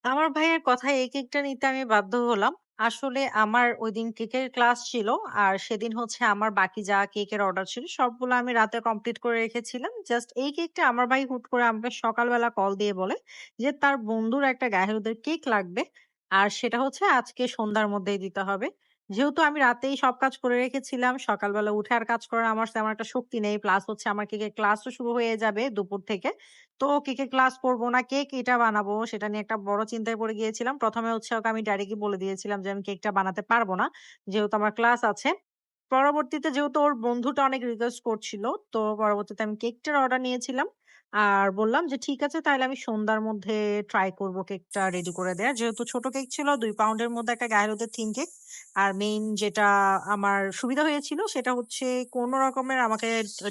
আমার ভাইয়ের কথায় এই কেকটা নিতে আমি বাধ্য হলাম। আসলে আমার ঐদিন কেকের ক্লাস ছিল। আর সেদিন হচ্ছে আমার বাকি যা কেকের অর্ডার ছিল সবগুলো আমি রাতে কমপ্লিট করে রেখেছিলাম। জাস্ট এই কেকটা আমার ভাই হুট করে আমাকে সকালবেলা কল দিয়ে বলে যে, তার বন্ধুর একটা গায়ে হলুদের কেক লাগবে। আর সেটা হচ্ছে আজকে সন্ধ্যার মধ্যেই দিতে হবে। যেহেতু আমি রাতেই সব কাজ করে রেখেছিলাম, সকালবেলা উঠে আর কাজ করার আমার তেমন একটা শক্তি নেই। প্লাস হচ্ছে আমার কেকের ক্লাসও শুরু হয়ে যাবে দুপুর থেকে। তো কেকের ক্লাস করব না কেক এটা বানাবো সেটা নিয়ে একটা বড় চিন্তায় পড়ে গিয়েছিলাম। ১ম এ হচ্ছে ওকে আমি ডাইরেক্টলি বলে দিয়েছিলাম যে আমি কেকটা বানাতে পারব না। যেহেতু আমার ক্লাস আছে। পরবর্তীতে যেহেতু ওর বন্ধুটা অনেক রিকোয়েস্ট করছিল, তো পরবর্তীতে আমি কেকটার অর্ডার নিয়েছিলাম। আর বললাম যে, "ঠিক আছে তাইলে আমি সন্ধ্যার মধ্যে ট্রাই করব কেকটা রেডি করে দেয়ার।" যেহেতু ছোট কেক ছিল ২ পাউন্ডের মধ্যে একটা গায়ে হলুদের থিম কেক। আর মেইন যেটা আমার সুবিধা হয়েছিল সেটা হচ্ছে কোন রকমের আমাকে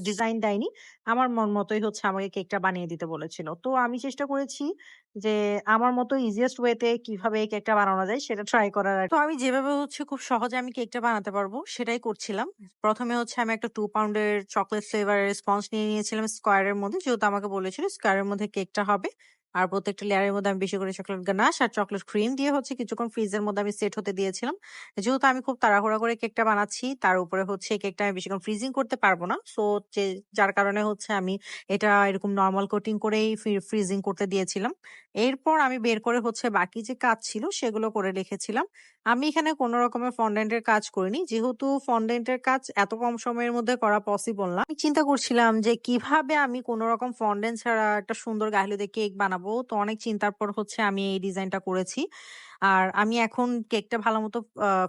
ডিজাইন দেয়নি। আমার মন মতোই হচ্ছে আমাকে কেকটা বানিয়ে দিতে বলেছিল। তো আমি চেষ্টা করেছি যে আমার মতো ইজিয়েস্ট ওয়েতে কিভাবে এই কেকটা বানানো যায় সেটা ট্রাই করার তো আমি যেভাবে হচ্ছে খুব সহজে আমি কেকটা বানাতে পারবো সেটাই করছিলাম। ১ম এ হচ্ছে আমি একটা ২ পাউন্ডের চকোলেট ফ্লেভার এর স্পঞ্জ নিয়ে নিয়েছিলাম স্কোয়ার এর মধ্যে। যেহেতু আমাকে বলেছিল স্কোয়ার এর মধ্যে কেকটা হবে। আর প্রত্যেকটা লেয়ারের মধ্যে আমি বেশি করে চকোলেট গানাশ আর চকোলেট ক্রিম দিয়ে হচ্ছে কিছুক্ষণ ফ্রিজের মধ্যে আমি সেট হতে দিয়েছিলাম। যেহেতু আমি খুব তাড়াহুড়া করে কেকটা বানাচ্ছি, তার উপরে হচ্ছে কেকটা আমি বেশিক্ষণ ফ্রিজিং করতে পারব না। সো যে যার কারণে হচ্ছে আমি এটা এরকম নরমাল কোটিং করেই ফ্রিজিং করতে দিয়েছিলাম। এরপর আমি বের করে হচ্ছে বাকি যে কাজ ছিল সেগুলো করে রেখেছিলাম। আমি এখানে কোন রকমের ফন্ডেন্ট এর কাজ করিনি। যেহেতু ফন্ডেন্ট এর কাজ এত কম সময়ের মধ্যে করা পসিবল না। আমি চিন্তা করছিলাম যে কিভাবে আমি কোন রকম ফন্ডেন্ট ছাড়া একটা সুন্দর গায়ে হলুদের কেক বানাবো। তো অনেক চিন্তার পর হচ্ছে আমি এই ডিজাইনটা করেছি। আর আমি এখন কেকটা ভালোমতো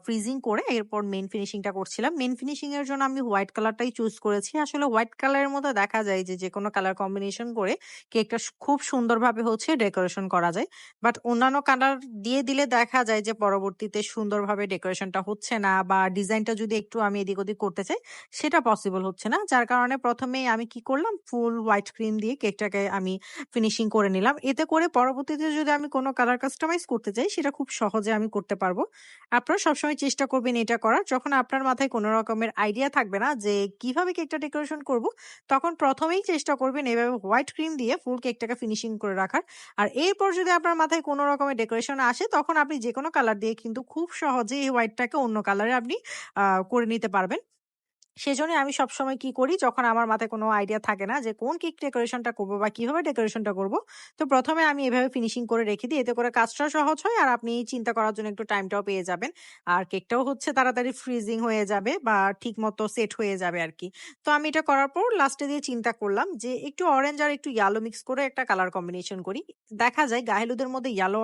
ফ্রিজিং করে এরপর মেইন ফিনিশিং টা করছিলাম। মেইন ফিনিশিং এর জন্য আমি হোয়াইট কালারটাই চুজ করেছি। আসলে হোয়াইট কালারের মধ্যে দেখা যায় যে যেকোনো কালার কম্বিনেশন করে কেকটা খুব সুন্দরভাবে হচ্ছে ডেকোরেশন করা যায়। বাট অন্যান্য কালার দিয়ে দিলে দেখা যায় যে পরবর্তীতে সুন্দরভাবে ডেকোরেশনটা হচ্ছে না বা ডিজাইনটা যদি একটু আমি এদিক ওদিক করতে চাই সেটা পসিবল হচ্ছে না। যার কারণে ১ম এই আমি কি করলাম ফুল হোয়াইট ক্রিম দিয়ে কেকটাকে আমি ফিনিশিং করে নিলাম। এতে করে পরবর্তীতে যদি আমি কোন কালার কাস্টমাইজ করতে চাই সেটা খুব সহজে আমি করতে পারবো। আপনারা সবসময় চেষ্টা করবেন এটা করার। যখন আপনার মাথায় কোন রকমের আইডিয়া থাকবে না যে কিভাবে কেকটা ডেকোরেশন করব, তখন ১ম এই চেষ্টা করবেন এভাবে হোয়াইট ক্রিম দিয়ে ফুল কেকটাকে ফিনিশিং করে রাখার। আর এরপর যদি আপনার মাথায় কোন রকমের ডেকোরেশন আসে তখন আপনি যেকোনো কালার দিয়ে কিন্তু খুব সহজেই এই হোয়াইটটাকে অন্য কালারে আপনি করে নিতে পারবেন। সেজন্যই আমি সবসময় কি করি যখন আমার মাথায় কোনো আইডিয়া থাকে না যে কোন কেক ডেকোরেশনটা করব বা কিভাবে ডেকোরেশনটা করব। তো ১ম এ আমি এভাবে ফিনিশিং করে রেখে দিই। এতে করে কাজটাও সহজ হয় আর আপনি চিন্তা করার জন্য একটু টাইমটাও পেয়ে যাবেন। আর কেকটাও হচ্ছে তাড়াতাড়ি ফ্রিজিং হয়ে যাবে বা ঠিকমতো সেট হয়ে যাবে আরকি। তো আমি এটা করার পর লাস্টে দিয়ে চিন্তা করলাম যে একটু অরেঞ্জ আর একটু ইয়েলো মিক্স করে একটা কালার কম্বিনেশন করি। দেখা যায় গায়ে হলুদের মধ্যে ইয়েলো